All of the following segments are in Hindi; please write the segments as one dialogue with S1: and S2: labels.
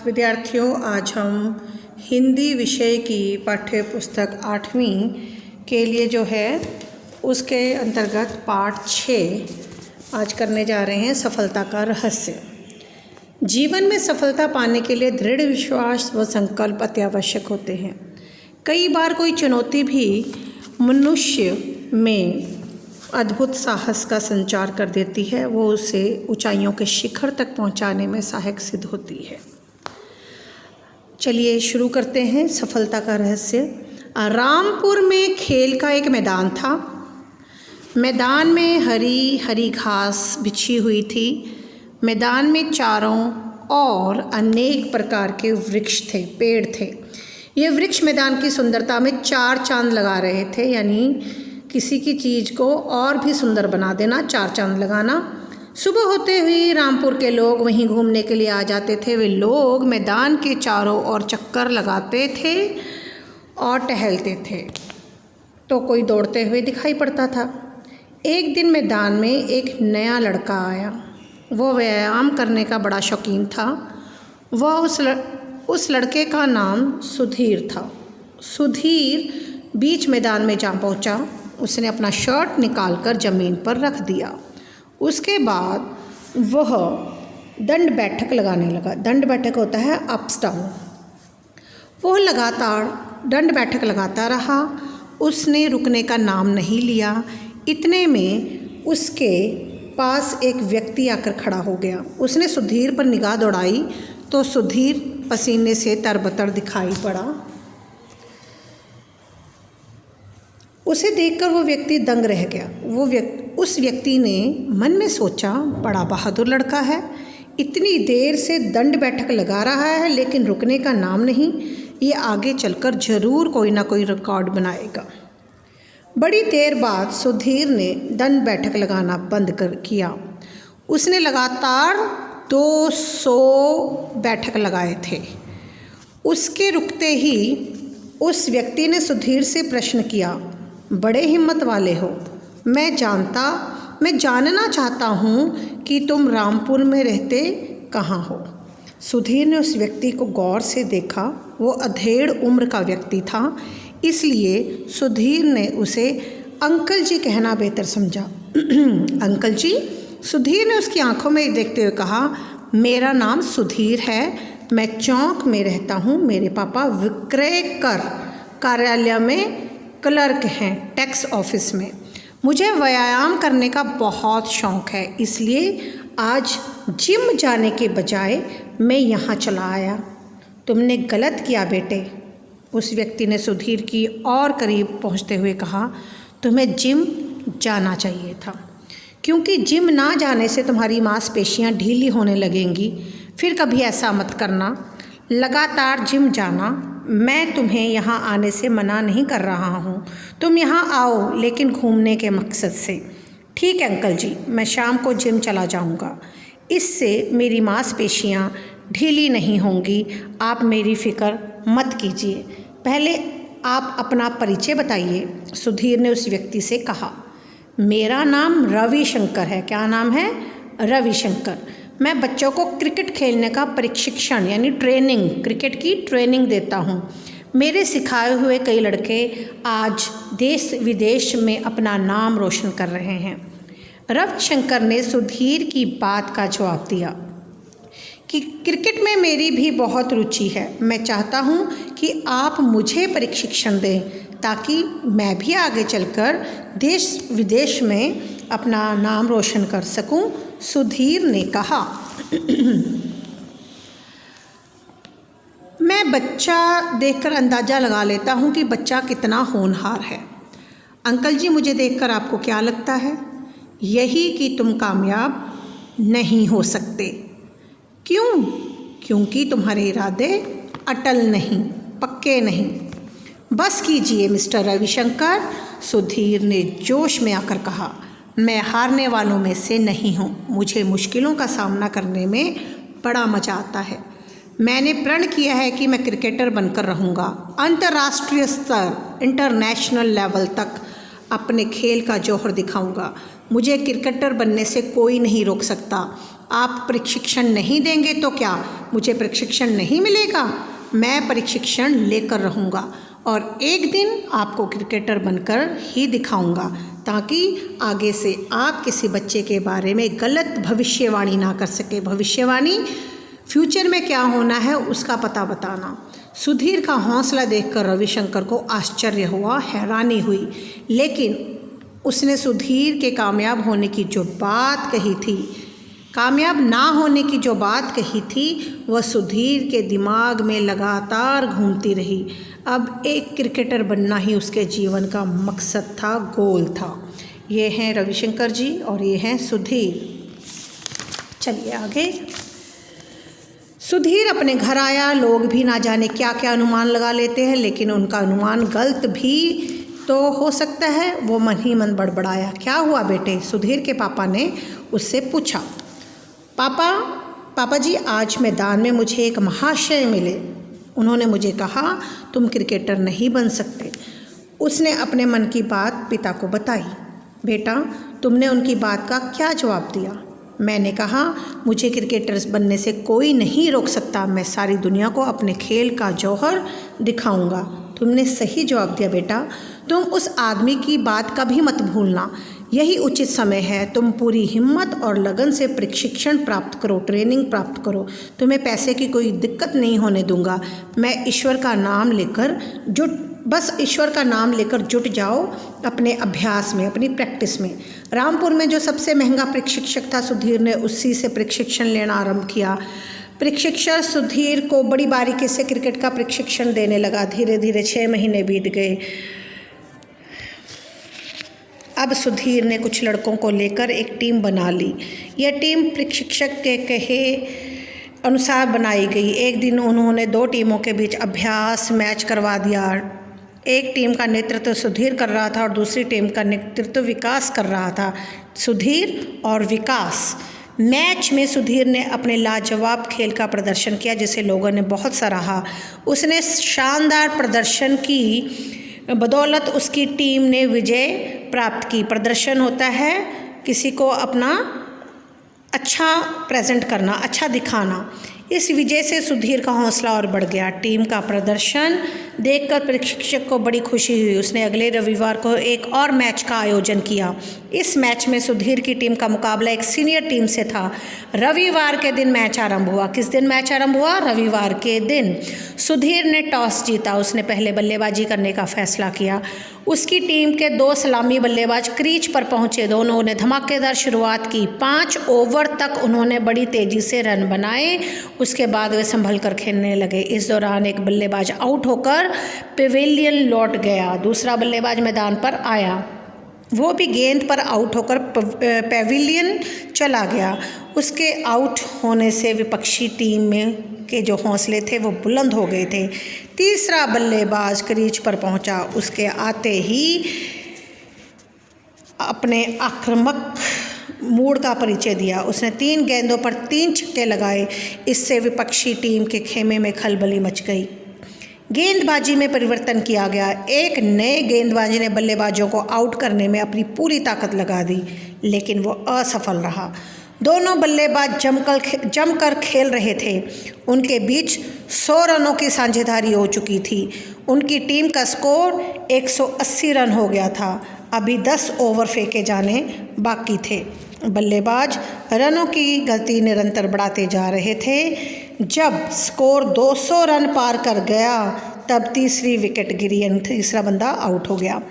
S1: विद्यार्थियों, आज हम हिंदी विषय की पाठ्य पुस्तक 8वीं के लिए जो है उसके अंतर्गत पाठ 6 आज करने जा रहे हैं। सफलता का रहस्य। जीवन में सफलता पाने के लिए दृढ़ विश्वास व संकल्प अत्यावश्यक होते हैं। कई बार कोई चुनौती भी मनुष्य में अद्भुत साहस का संचार कर देती है, वो उसे ऊंचाइयों के शिखर तक पहुंचाने में सहायक सिद्ध होती है। चलिए शुरू करते हैं। सफलता का रहस्य। रामपुर में खेल का एक मैदान था। मैदान में हरी हरी घास बिछी हुई थी। मैदान में चारों ओर अनेक प्रकार के वृक्ष थे, पेड़ थे। ये वृक्ष मैदान की सुंदरता में चार चांद लगा रहे थे, यानी किसी की चीज़ को और भी सुंदर बना देना, चार चांद लगाना। सुबह होते हुए रामपुर के लोग वहीं घूमने के लिए आ जाते थे। वे लोग मैदान के चारों ओर चक्कर लगाते थे और टहलते थे, तो कोई दौड़ते हुए दिखाई पड़ता था। एक दिन मैदान में एक नया लड़का आया। वो व्यायाम करने का बड़ा शौकीन था। उस लड़के का नाम सुधीर था। सुधीर बीच मैदान में जा पहुंचा। उसने अपना शर्ट निकालकर ज़मीन पर रख दिया। उसके बाद वह दंड बैठक लगाने लगा। दंड बैठक होता है अप्स डाउन। वह लगातार दंड बैठक लगाता रहा। उसने रुकने का नाम नहीं लिया। इतने में उसके पास एक व्यक्ति आकर खड़ा हो गया। उसने सुधीर पर निगाह दौड़ाई तो सुधीर पसीने से तरबतर दिखाई पड़ा। उसे देखकर वो व्यक्ति दंग रह गया। उस व्यक्ति ने मन में सोचा, बड़ा बहादुर लड़का है, इतनी देर से दंड बैठक लगा रहा है लेकिन रुकने का नाम नहीं। ये आगे चलकर ज़रूर कोई ना कोई रिकॉर्ड बनाएगा। बड़ी देर बाद सुधीर ने दंड बैठक लगाना बंद किया। उसने लगातार 200 बैठक लगाए थे। उसके रुकते ही उस व्यक्ति ने सुधीर से प्रश्न किया, बड़े हिम्मत वाले हो, मैं जानना चाहता हूँ कि तुम रामपुर में रहते कहाँ हो। सुधीर ने उस व्यक्ति को गौर से देखा। वो अधेड़ उम्र का व्यक्ति था, इसलिए सुधीर ने उसे अंकल जी कहना बेहतर समझा। अंकल जी? सुधीर ने उसकी आंखों में देखते हुए कहा, मेरा नाम सुधीर है, मैं चौक में रहता हूँ। मेरे पापा विक्रय कर कार्यालय में क्लर्क हैं, टैक्स ऑफिस में। मुझे व्यायाम करने का बहुत शौक़ है, इसलिए आज जिम जाने के बजाय मैं यहाँ चला आया। तुमने गलत किया बेटे। उस व्यक्ति ने सुधीर की और करीब पहुँचते हुए कहा, तुम्हें जिम जाना चाहिए था, क्योंकि जिम ना जाने से तुम्हारी मांसपेशियाँ ढीली होने लगेंगी। फिर कभी ऐसा मत करना, लगातार जिम जाना। मैं तुम्हें यहाँ आने से मना नहीं कर रहा हूँ, तुम यहाँ आओ, लेकिन घूमने के मकसद से। ठीक है अंकल जी, मैं शाम को जिम चला जाऊँगा, इससे मेरी मांसपेशियाँ ढीली नहीं होंगी। आप मेरी फ़िक्र मत कीजिए। पहले आप अपना परिचय बताइए, सुधीर ने उस व्यक्ति से कहा। मेरा नाम रविशंकर है। क्या नाम है? रविशंकर। मैं बच्चों को क्रिकेट खेलने का प्रशिक्षण यानी ट्रेनिंग, क्रिकेट की ट्रेनिंग देता हूँ। मेरे सिखाए हुए कई लड़के आज देश विदेश में अपना नाम रोशन कर रहे हैं। रविशंकर ने सुधीर की बात का जवाब दिया कि क्रिकेट में मेरी भी बहुत रुचि है। मैं चाहता हूँ कि आप मुझे प्रशिक्षण दें, ताकि मैं भी आगे चलकर देश विदेश में अपना नाम रोशन कर सकूं। सुधीर ने कहा, मैं बच्चा देखकर अंदाज़ा लगा लेता हूं कि बच्चा कितना होनहार है। अंकल जी, मुझे देखकर आपको क्या लगता है? यही कि तुम कामयाब नहीं हो सकते। क्यों? क्योंकि तुम्हारे इरादे अटल नहीं, पक्के नहीं। बस कीजिए मिस्टर रविशंकर, सुधीर ने जोश में आकर कहा। मैं हारने वालों में से नहीं हूँ। मुझे मुश्किलों का सामना करने में बड़ा मज़ा आता है। मैंने प्रण किया है कि मैं क्रिकेटर बनकर रहूँगा। अंतर्राष्ट्रीय स्तर, इंटरनेशनल लेवल तक अपने खेल का जौहर दिखाऊँगा। मुझे क्रिकेटर बनने से कोई नहीं रोक सकता। आप प्रशिक्षण नहीं देंगे तो क्या मुझे प्रशिक्षण नहीं मिलेगा? मैं प्रशिक्षण लेकर रहूँगा और एक दिन आपको क्रिकेटर बनकर ही दिखाऊंगा, ताकि आगे से आप किसी बच्चे के बारे में गलत भविष्यवाणी ना कर सके। भविष्यवाणी फ्यूचर में क्या होना है उसका पता बताना। सुधीर का हौसला देखकर रविशंकर को आश्चर्य हुआ, हैरानी हुई, लेकिन उसने सुधीर के कामयाब होने की जो बात कही थी, कामयाब ना होने की जो बात कही थी, वह सुधीर के दिमाग में लगातार घूमती रही। अब एक क्रिकेटर बनना ही उसके जीवन का मकसद था, गोल था। ये हैं रविशंकर जी और ये हैं सुधीर। चलिए आगे। सुधीर अपने घर आया। लोग भी ना जाने क्या क्या अनुमान लगा लेते हैं, लेकिन उनका अनुमान गलत भी तो हो सकता है। वो मन ही मन बड़बड़ाया। क्या हुआ बेटे? सुधीर के पापा ने उससे पूछा। पापा जी, आज मैदान में मुझे एक महाशय मिले। उन्होंने मुझे कहा तुम क्रिकेटर नहीं बन सकते। उसने अपने मन की बात पिता को बताई। बेटा, तुमने उनकी बात का क्या जवाब दिया? मैंने कहा मुझे क्रिकेटर बनने से कोई नहीं रोक सकता। मैं सारी दुनिया को अपने खेल का जौहर दिखाऊंगा। तुमने सही जवाब दिया बेटा। तुम उस आदमी की बात कभी मत भूलना। यही उचित समय है। तुम पूरी हिम्मत और लगन से प्रशिक्षण प्राप्त करो, ट्रेनिंग प्राप्त करो। तुम्हें पैसे की कोई दिक्कत नहीं होने दूंगा। मैं ईश्वर का नाम लेकर ईश्वर का नाम लेकर जुट जाओ अपने अभ्यास में, अपनी प्रैक्टिस में। रामपुर में जो सबसे महंगा प्रशिक्षक था, सुधीर ने उसी से प्रशिक्षण लेना आरंभ किया। प्रशिक्षक सुधीर को बड़ी बारीकी से क्रिकेट का प्रशिक्षण देने लगा। धीरे धीरे 6 महीने बीत गए। अब सुधीर ने कुछ लड़कों को लेकर एक टीम बना ली। यह टीम प्रशिक्षक के कहे अनुसार बनाई गई। एक दिन उन्होंने 2 टीमों के बीच अभ्यास मैच करवा दिया। एक टीम का नेतृत्व सुधीर कर रहा था और दूसरी टीम का नेतृत्व विकास कर रहा था। सुधीर और विकास। मैच में सुधीर ने अपने लाजवाब खेल का प्रदर्शन किया, जिसे लोगों ने बहुत सराहा। उसने शानदार प्रदर्शन की बदौलत उसकी टीम ने विजय प्राप्त की। प्रदर्शन होता है किसी को अपना अच्छा प्रेजेंट करना, अच्छा दिखाना। इस विजय से सुधीर का हौसला और बढ़ गया। टीम का प्रदर्शन देखकर प्रशिक्षक को बड़ी खुशी हुई। उसने अगले रविवार को एक और मैच का आयोजन किया। इस मैच में सुधीर की टीम का मुकाबला एक सीनियर टीम से था। रविवार के दिन मैच आरंभ हुआ। किस दिन मैच आरंभ हुआ? रविवार के दिन। सुधीर ने टॉस जीता। उसने पहले बल्लेबाजी करने का फैसला किया। उसकी टीम के 2 सलामी बल्लेबाज क्रीज पर पहुंचे। दोनों ने धमाकेदार शुरुआत की। 5 ओवर तक उन्होंने बड़ी तेजी से रन बनाए। उसके बाद वे संभल कर खेलने लगे। इस दौरान एक बल्लेबाज आउट होकर पेविलियन लौट गया। दूसरा बल्लेबाज मैदान पर आया। वो भी गेंद पर आउट होकर पेविलियन चला गया। उसके आउट होने से विपक्षी टीम में के जो हौसले थे वो बुलंद हो गए थे। तीसरा बल्लेबाज क्रीज पर पहुंचा। उसके आते ही अपने आक्रामक मूड का परिचय दिया। उसने 3 गेंदों पर 3 छक्के लगाए। इससे विपक्षी टीम के खेमे में खलबली मच गई। गेंदबाजी में परिवर्तन किया गया। एक नए गेंदबाज ने बल्लेबाजों को आउट करने में अपनी पूरी ताकत लगा दी, लेकिन वो असफल रहा। दोनों बल्लेबाज जमकर खेल रहे थे। उनके बीच 100 रनों की साझेदारी हो चुकी थी। उनकी टीम का स्कोर 180 रन हो गया था। अभी 10 ओवर फेंके जाने बाकी थे। बल्लेबाज रनों की गति निरंतर बढ़ाते जा रहे थे। जब स्कोर 200 रन पार कर गया तब तीसरी विकेट गिरी। तीसरा बंदा आउट हो गया।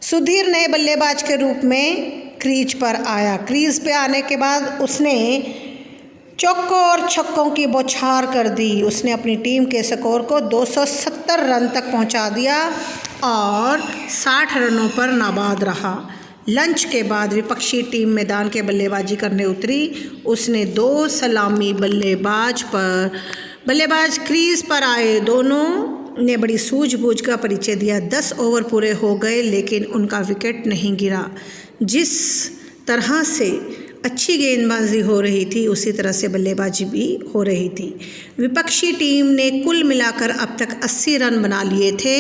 S1: सुधीर नए बल्लेबाज के रूप में क्रीज पर आया। क्रीज पे आने के बाद उसने चौकों और छक्कों की बौछार कर दी। उसने अपनी टीम के स्कोर को 270 रन तक पहुंचा दिया और 60 रनों पर नाबाद रहा। लंच के बाद विपक्षी टीम मैदान के बल्लेबाजी करने उतरी। उसने 2 सलामी बल्लेबाज क्रीज पर आए। दोनों ने बड़ी सूझबूझ का परिचय दिया। 10 ओवर पूरे हो गए, लेकिन उनका विकेट नहीं गिरा। जिस तरह से अच्छी गेंदबाजी हो रही थी उसी तरह से बल्लेबाजी भी हो रही थी। विपक्षी टीम ने कुल मिलाकर अब तक 80 रन बना लिए थे।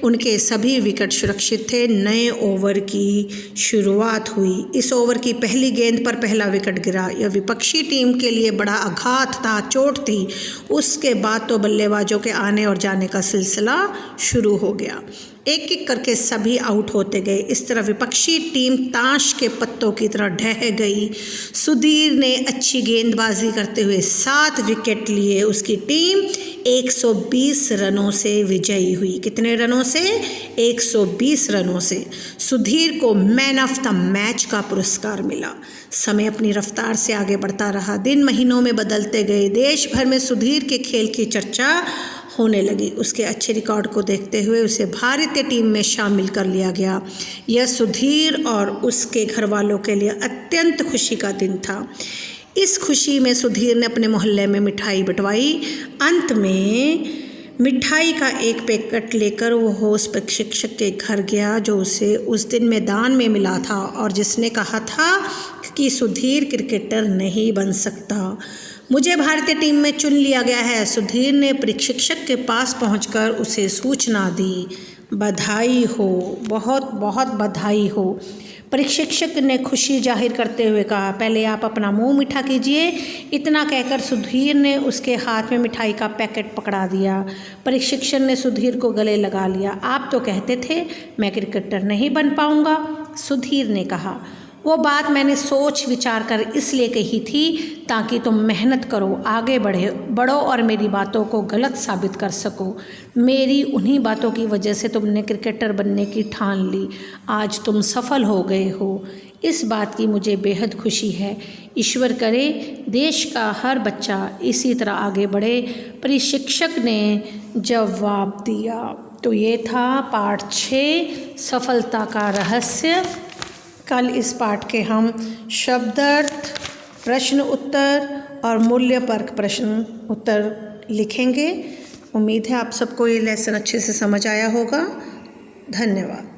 S1: उनके सभी विकेट सुरक्षित थे। नए ओवर की शुरुआत हुई। इस ओवर की पहली गेंद पर पहला विकेट गिरा। यह विपक्षी टीम के लिए बड़ा आघात था, चोट थी। उसके बाद तो बल्लेबाजों के आने और जाने का सिलसिला शुरू हो गया। एक एक करके सभी आउट होते गए। इस तरह विपक्षी टीम ताश के पत्तों की तरह ढह गई। सुधीर ने अच्छी गेंदबाजी करते हुए 7 विकेट लिए। उसकी टीम 120 रनों से विजयी हुई। कितने रनों से? 120 रनों से। सुधीर को मैन ऑफ द मैच का पुरस्कार मिला। समय अपनी रफ्तार से आगे बढ़ता रहा। दिन महीनों में बदलते गए। देश भर में सुधीर के खेल की चर्चा होने लगी। उसके अच्छे रिकॉर्ड को देखते हुए उसे भारतीय टीम में शामिल कर लिया गया। यह सुधीर और उसके घर वालों के लिए अत्यंत खुशी का दिन था। इस खुशी में सुधीर ने अपने मोहल्ले में मिठाई बंटवाई। अंत में मिठाई का एक पैकेट लेकर वो होस्ट प्रशिक्षक के घर गया जो उसे उस दिन मैदान में मिला था और जिसने कहा था कि सुधीर क्रिकेटर नहीं बन सकता। मुझे भारतीय टीम में चुन लिया गया है। सुधीर ने प्रशिक्षक के पास पहुंचकर उसे सूचना दी। बधाई हो, बहुत बहुत बधाई हो। प्रशिक्षक ने खुशी जाहिर करते हुए कहा, पहले आप अपना मुंह मीठा कीजिए। इतना कहकर सुधीर ने उसके हाथ में मिठाई का पैकेट पकड़ा दिया। प्रशिक्षक ने सुधीर को गले लगा लिया। आप तो कहते थे मैं क्रिकेटर नहीं बन पाऊंगा। सुधीर ने कहा, वो बात मैंने सोच विचार कर इसलिए कही थी ताकि तुम मेहनत करो, आगे बढ़ो और मेरी बातों को गलत साबित कर सको। मेरी उन्हीं बातों की वजह से तुमने क्रिकेटर बनने की ठान ली। आज तुम सफल हो गए हो। इस बात की मुझे बेहद खुशी है। ईश्वर करे देश का हर बच्चा इसी तरह आगे बढ़े। प्रशिक्षक ने जवाब दिया। तो ये था पार्ट 6 सफलता का रहस्य। कल इस पाठ के हम शब्दार्थ, प्रश्न उत्तर और मूल्यपरक प्रश्न उत्तर लिखेंगे। उम्मीद है आप सबको ये लेसन अच्छे से समझ आया होगा। धन्यवाद।